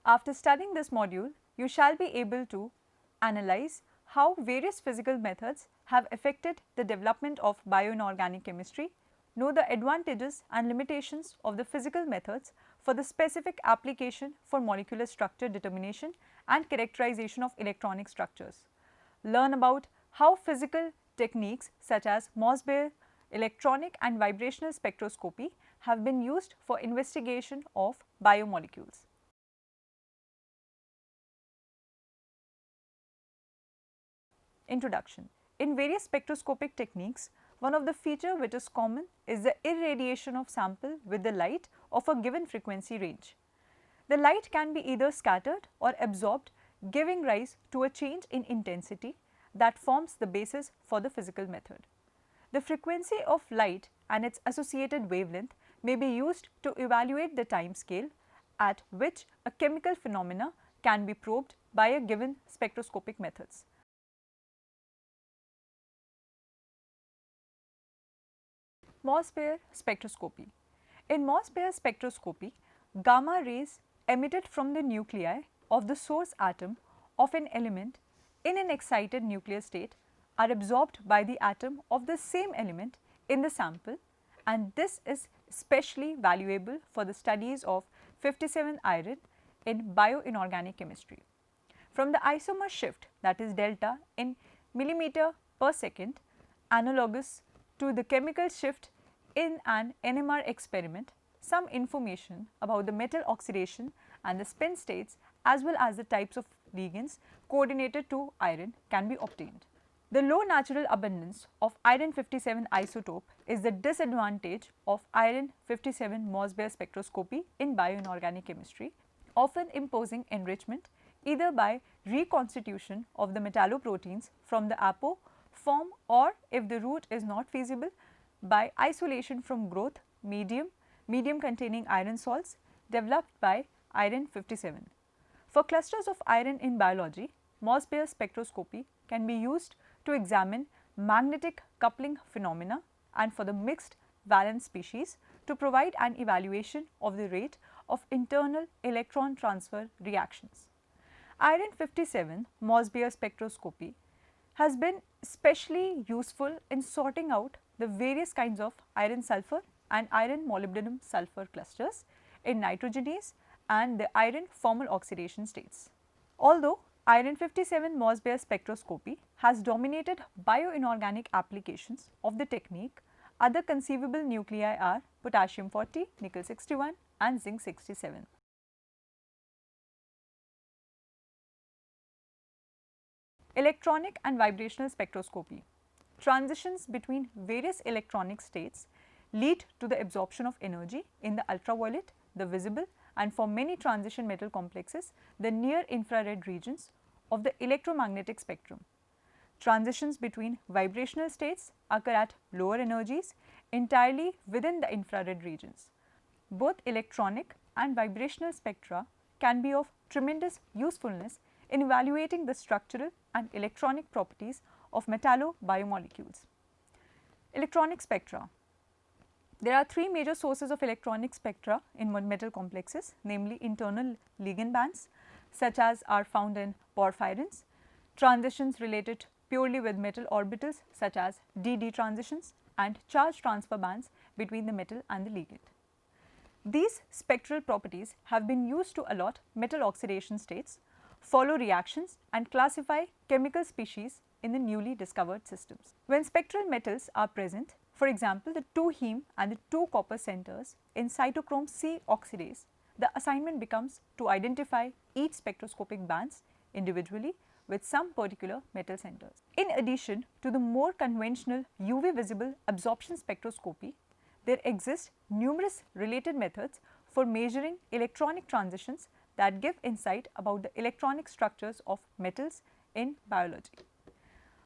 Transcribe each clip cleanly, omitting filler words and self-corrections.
After studying this module, you shall be able to analyze how various physical methods have affected the development of bioinorganic chemistry, know the advantages and limitations of the physical methods for the specific application for molecular structure determination and characterization of electronic structures. Learn about how physical techniques such as Mossbauer, electronic and vibrational spectroscopy have been used for investigation of biomolecules. Introduction. In various spectroscopic techniques, one of the features which is common is the irradiation of sample with the light of a given frequency range. The light can be either scattered or absorbed, giving rise to a change in intensity that forms the basis for the physical method. The frequency of light and its associated wavelength may be used to evaluate the time scale at which a chemical phenomena can be probed by a given spectroscopic methods. Mossbauer spectroscopy. In Mossbauer spectroscopy, gamma rays emitted from the nuclei of the source atom of an element in an excited nuclear state are absorbed by the atom of the same element in the sample, and this is especially valuable for the studies of 57 iron in bioinorganic chemistry. From the isomer shift, that is delta, in millimeter per second, analogous to the chemical shift in an NMR experiment, some information about the metal oxidation and the spin states as well as the types of ligands coordinated to iron can be obtained. The low natural abundance of iron 57 isotope is the disadvantage of iron 57 Mossbauer spectroscopy in bioinorganic chemistry, often imposing enrichment either by reconstitution of the metalloproteins from the apo form, or if the route is not feasible, by isolation from growth medium containing iron salts developed by iron 57. For clusters of iron in biology, Mossbauer spectroscopy can be used to examine magnetic coupling phenomena, and for the mixed valence species to provide an evaluation of the rate of internal electron transfer reactions. Iron 57 Mossbauer spectroscopy has been especially useful in sorting out the various kinds of iron sulfur and iron molybdenum sulfur clusters in nitrogenase and the iron formal oxidation states. Although iron 57 Mossbauer spectroscopy has dominated bioinorganic applications of the technique, other conceivable nuclei are potassium 40, nickel 61 and zinc 67. Electronic and vibrational spectroscopy. Transitions between various electronic states lead to the absorption of energy in the ultraviolet, the visible, and for many transition metal complexes, the near infrared regions of the electromagnetic spectrum. Transitions between vibrational states occur at lower energies entirely within the infrared regions. Both electronic and vibrational spectra can be of tremendous usefulness in evaluating the structural and electronic properties of metallobiomolecules. Electronic spectra. There are three major sources of electronic spectra in metal complexes, namely internal ligand bands such as are found in porphyrins, transitions related purely with metal orbitals such as d-d transitions, and charge transfer bands between the metal and the ligand. These spectral properties have been used to allot metal oxidation states, follow reactions and classify chemical species in the newly discovered systems. When spectral metals are present, for example, the 2 heme and the 2 copper centers in cytochrome C oxidase, the assignment becomes to identify each spectroscopic bands individually with some particular metal centers. In addition to the more conventional UV visible absorption spectroscopy, there exist numerous related methods for measuring electronic transitions that give insight about the electronic structures of metals in biology.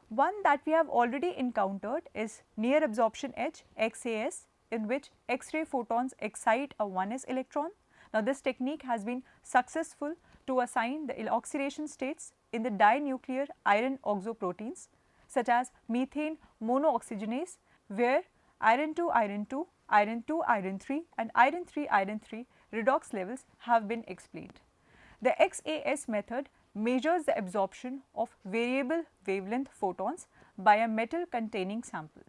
One that we have already encountered is near absorption edge XAS, in which X-ray photons excite a 1s electron. Now, this technique has been successful to assign the oxidation states in the dinuclear iron oxoproteins such as methane monooxygenase, where iron 2 iron 2, iron 2 iron 3 and iron 3 iron 3 redox levels have been explained. The XAS method measures the absorption of variable wavelength photons by a metal containing sample.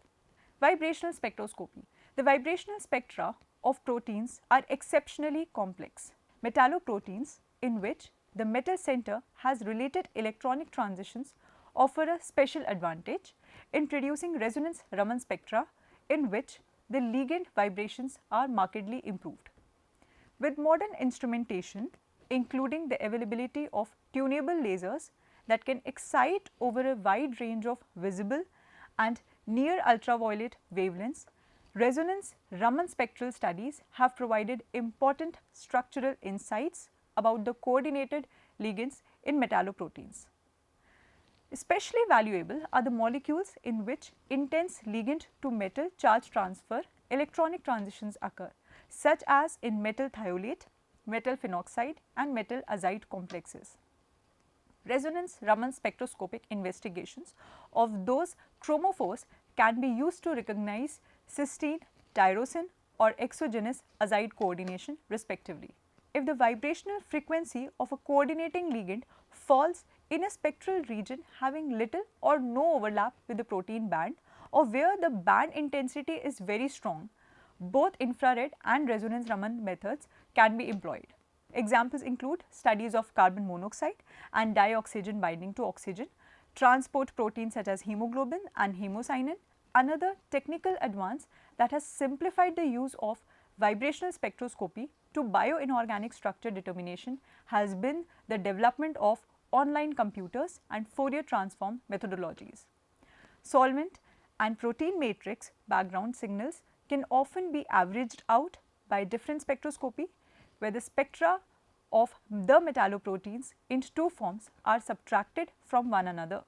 Vibrational spectroscopy. The vibrational spectra of proteins are exceptionally complex. Metalloproteins, in which the metal center has related electronic transitions, offer a special advantage in producing resonance Raman spectra in which the ligand vibrations are markedly improved. With modern instrumentation, including the availability of tunable lasers that can excite over a wide range of visible and near ultraviolet wavelengths, resonance Raman spectral studies have provided important structural insights about the coordinated ligands in metalloproteins. Especially valuable are the molecules in which intense ligand to metal charge transfer electronic transitions occur, such as in metal thiolate, metal phenoxide and metal azide complexes. Resonance Raman spectroscopic investigations of those chromophores can be used to recognize cysteine, tyrosine or exogenous azide coordination respectively. If the vibrational frequency of a coordinating ligand falls in a spectral region having little or no overlap with the protein band, or where the band intensity is very strong, both infrared and resonance Raman methods can be employed. Examples include studies of carbon monoxide and dioxygen binding to oxygen, transport proteins such as hemoglobin and hemocyanin. Another technical advance that has simplified the use of vibrational spectroscopy to bioinorganic structure determination has been the development of online computers and Fourier transform methodologies. Solvent and protein matrix background signals can often be averaged out by different spectroscopy, where the spectra of the metalloproteins in two forms are subtracted from one another.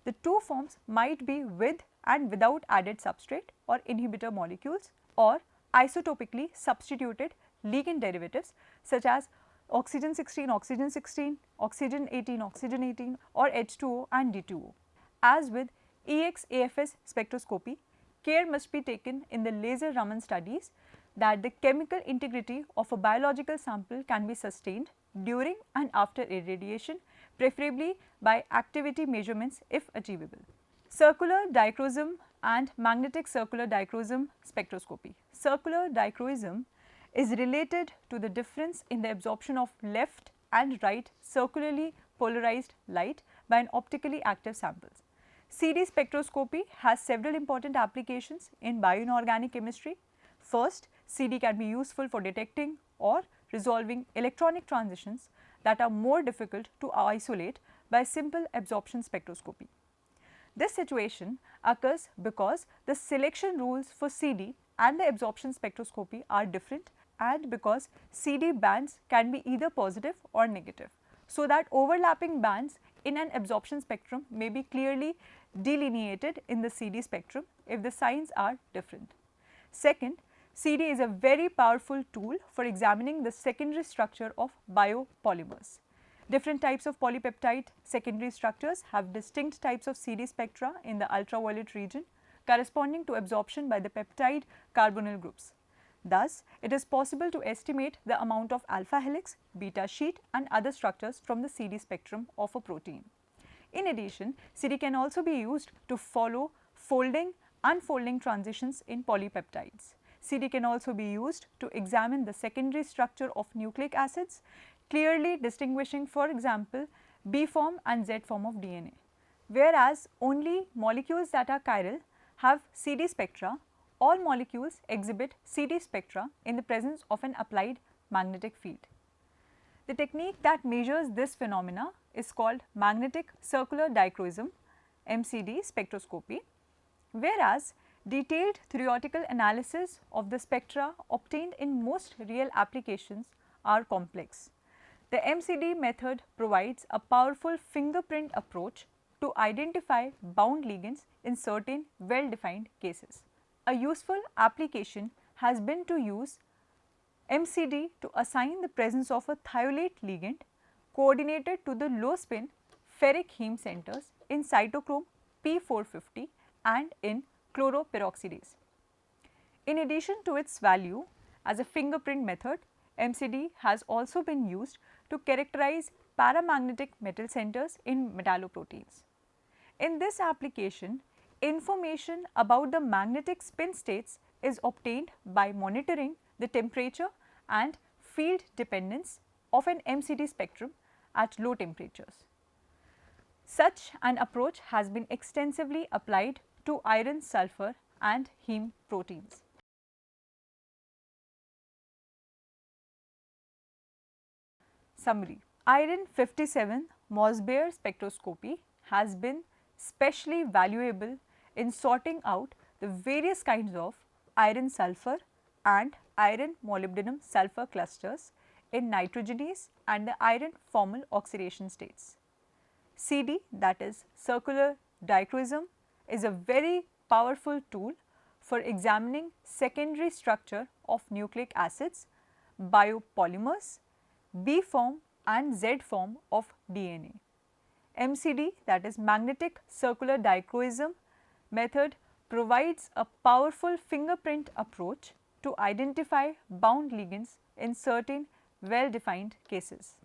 The two forms might be with and without added substrate or inhibitor molecules, or isotopically substituted ligand derivatives such as oxygen 16, oxygen 16, oxygen 18, oxygen 18 or H2O and D2O. As with EXAFS spectroscopy, care must be taken in the laser Raman studies that the chemical integrity of a biological sample can be sustained during and after irradiation, preferably by activity measurements if achievable. Circular dichroism and magnetic circular dichroism spectroscopy. Circular dichroism is related to the difference in the absorption of left and right circularly polarized light by an optically active samples. CD spectroscopy has several important applications in bioinorganic chemistry. First, CD can be useful for detecting or resolving electronic transitions that are more difficult to isolate by simple absorption spectroscopy. This situation occurs because the selection rules for CD and the absorption spectroscopy are different, and because CD bands can be either positive or negative, so that overlapping bands in an absorption spectrum may be clearly delineated in the CD spectrum if the signs are different. Second, CD is a very powerful tool for examining the secondary structure of biopolymers. Different types of polypeptide secondary structures have distinct types of CD spectra in the ultraviolet region corresponding to absorption by the peptide carbonyl groups. Thus, it is possible to estimate the amount of alpha helix, beta sheet and other structures from the CD spectrum of a protein. In addition, CD can also be used to follow folding, unfolding transitions in polypeptides. CD can also be used to examine the secondary structure of nucleic acids, clearly distinguishing, for example, B form and Z form of DNA. Whereas only molecules that are chiral have CD spectra, all molecules exhibit CD spectra in the presence of an applied magnetic field. The technique that measures this phenomena is called magnetic circular dichroism (MCD) spectroscopy, whereas detailed theoretical analysis of the spectra obtained in most real applications are complex. The MCD method provides a powerful fingerprint approach to identify bound ligands in certain well-defined cases. A useful application has been to use MCD to assign the presence of a thiolate ligand coordinated to the low spin ferric heme centers in cytochrome P450 and in chloroperoxidase. In addition to its value as a fingerprint method, MCD has also been used to characterize paramagnetic metal centers in metalloproteins. In this application, information about the magnetic spin states is obtained by monitoring the temperature and field dependence of an MCT spectrum at low temperatures. Such an approach has been extensively applied to iron, sulfur and heme proteins. Summary: Iron 57 Mossbauer spectroscopy has been specially valuable in sorting out the various kinds of iron sulfur and iron molybdenum sulfur clusters in nitrogenase and the iron formal oxidation states. CD, that is circular dichroism, is a very powerful tool for examining secondary structure of nucleic acids, biopolymers, B form and Z form of DNA. MCD, that is magnetic circular dichroism method, provides a powerful fingerprint approach to identify bound ligands in certain well defined cases.